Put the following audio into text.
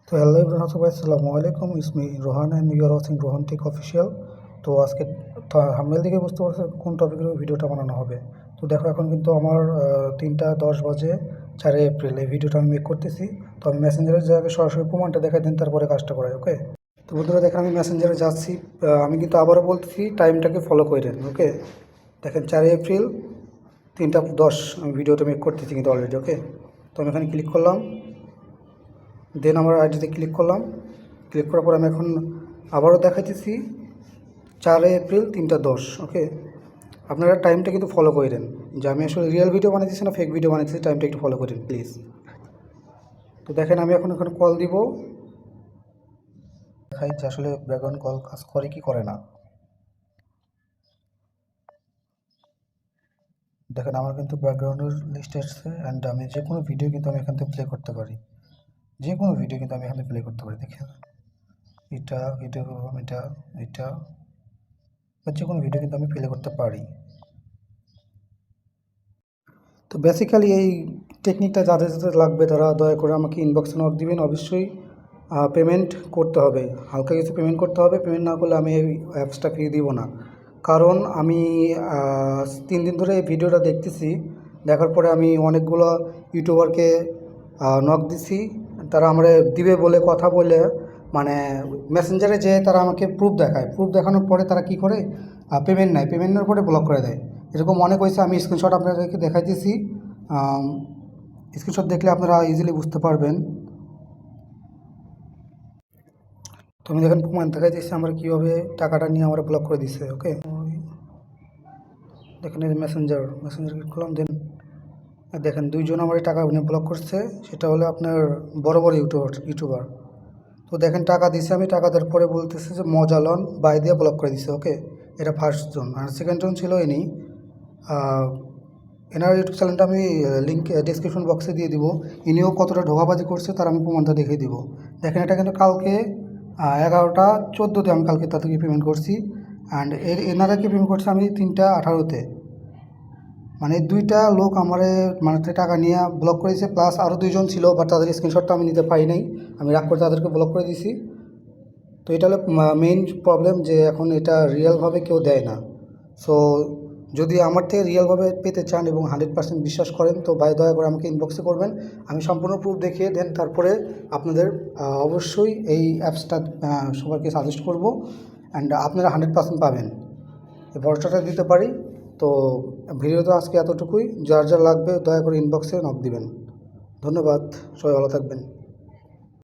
তো hello everyone, সবাই আসসালামু আলাইকুম। ইসমি Rohan and you are watching Rohan Tech Official. তো আজকে থাম্বনেল দেখে বুঝতে পারছো কোন টপিকের ভিডিওটা বানানো হবে। তো দেখো, এখন কিন্তু আমার 3টা 10 বাজে, 4 এপ্রিল। এই ভিডিওটা আমি মেক করতেছি। তো আমি মেসেঞ্জারের জায়গায় সরাসরি প্রমাণটা দেখাই দিন, তারপরে কাজটা করাই। ওকে, তো বন্ধুরা দেখেন আমি মেসেঞ্জারে যাচ্ছি। আমি কিন্তু আবারও বলতেছি, টাইমটাকে ফলো করেন। ওকে, দেখেন 4 এপ্রিল 3টা 10 আমি ভিডিওটা মেক করতেছি কিন্তু অলরেডি। ওকে, তো আমি এখানে ক্লিক করলাম, দেন আমার আইডিতে ক্লিক করলাম। ক্লিক করার পর আমি এখন আবারও দেখাইতেছি 4 এপ্রিল 3টা 10। ওকে, আপনারা টাইমটা কিন্তু ফলো করেন, যে আমি আসলে রিয়েল ভিডিও বানাইতেছি না ফেক ভিডিও বানাইতেছি, টাইমটা একটু ফলো করেন প্লিজ। তো দেখেন আমি এখন এখানে কল দিব, দেখাই যে আসলে ব্যাকগ্রাউন্ড কল কাজ করে কি করে না। দেখেন আমার কিন্তু ব্যাকগ্রাউন্ডের লিস্ট আসছে, অ্যান্ড আমি যে কোনো ভিডিও কিন্তু আমি এখান থেকে প্লে করতে পারি। যে কোনো ভিডিও কিন্তু আমি এখানে প্লে করতে পারি। দেখেন এটা ভিডিও, এটা এটা বা যে কোনো ভিডিও কিন্তু আমি প্লে করতে পারি। তো বেসিক্যালি এই টেকনিকটা যাদের যাদের লাগবে তারা দয়া করে আমাকে ইনবক্সে নক দিবেন। অবশ্যই পেমেন্ট করতে হবে, হালকা কিছু পেমেন্ট করতে হবে। পেমেন্ট না করলে আমি এই অ্যাপসটা ফ্রি দিব না। কারণ আমি 3 দিন ধরে এই ভিডিওটা দেখতেছি, দেখার পরে আমি অনেকগুলো ইউটিউবারকে নক দিছি। তারা আমরা দিবে বলে কথা বলে, মানে মেসেঞ্জারে যে তারা আমাকে প্রুফ দেখায়, প্রুফ দেখানোর পরে তারা কি করে, পেমেন্ট নেয়, পেমেন্ট নেওয়ার পরে ব্লক করে দেয়। এরকম অনেক হয়েছে, আমি স্ক্রিনশট আপনাদেরকে দেখাইতেছি। স্ক্রিনশট দেখলে আপনারা ইজিলি বুঝতে পারবেন। তো আমি দেখেন প্রমাণ দেখাইতেছি আমার কীভাবে টাকাটা নিয়ে আমার ব্লক করে দিচ্ছে। ওকে, দেখেন এই মেসেঞ্জার ক্লিক করলাম, দেন দেখেন 2জন আমার টাকা উনি ব্লক করছে। সেটা হলো আপনার বড় বড় ইউটিউবার। তো দেখেন টাকা দিছে, আমি টাকা দেওয়ার পরে বলতেছে যে মজা লন বাই দিয়ে ব্লক করে দিছে। ওকে, এটা ফার্স্ট জন। আর সেকেন্ড জন ছিল ইনি, এনার ইউটিউব চ্যানেলটা আমি লিঙ্ক ডিসক্রিপশন বক্সে দিয়ে দিব। ইনিও কতটা ঢোকাবাজি করছে তার আমি প্রমাণটা দেখিয়ে দিব। দেখেন এটা কিন্তু কালকে 11টা 14-তে আমি কালকে তাদেরকে পেমেন্ট করছি, অ্যান্ড এনারাকে পেমেন্ট করছি আমি 3টা 18-তে। মানে 2টা লোক আমারে মানে টাকা নিয়ে ব্লক করেছে, প্লাস আরও 2জন ছিল, বাট তাদের স্ক্রিনশটটা আমি নিতে পারি নাই। আমি রাগ করে তাদেরকে ব্লক করে দিয়েছি। তো এটা হলো মেইন প্রবলেম, যে এখন এটা রিয়েলভাবে কেউ দেয় না। সো যদি আমার থেকে রিয়েলভাবে পেতে চান এবং 100% বিশ্বাস করেন, তো ভাই দয়া করে আমাকে ইনবক্সে করবেন। আমি সম্পূর্ণ প্রুফ দেখিয়ে দেন, তারপরে আপনাদের অবশ্যই এই অ্যাপসটা সবাইকে সাজেস্ট করব, অ্যান্ড আপনারা 100% পাবেন, এই ভরসাটা দিতে পারি। তো ভিডিও তো আজকে এতটুকুই। যার যার লাগবে দয়া করে ইনবক্সে নক দিবেন। ধন্যবাদ, সবাই ভালো থাকবেন।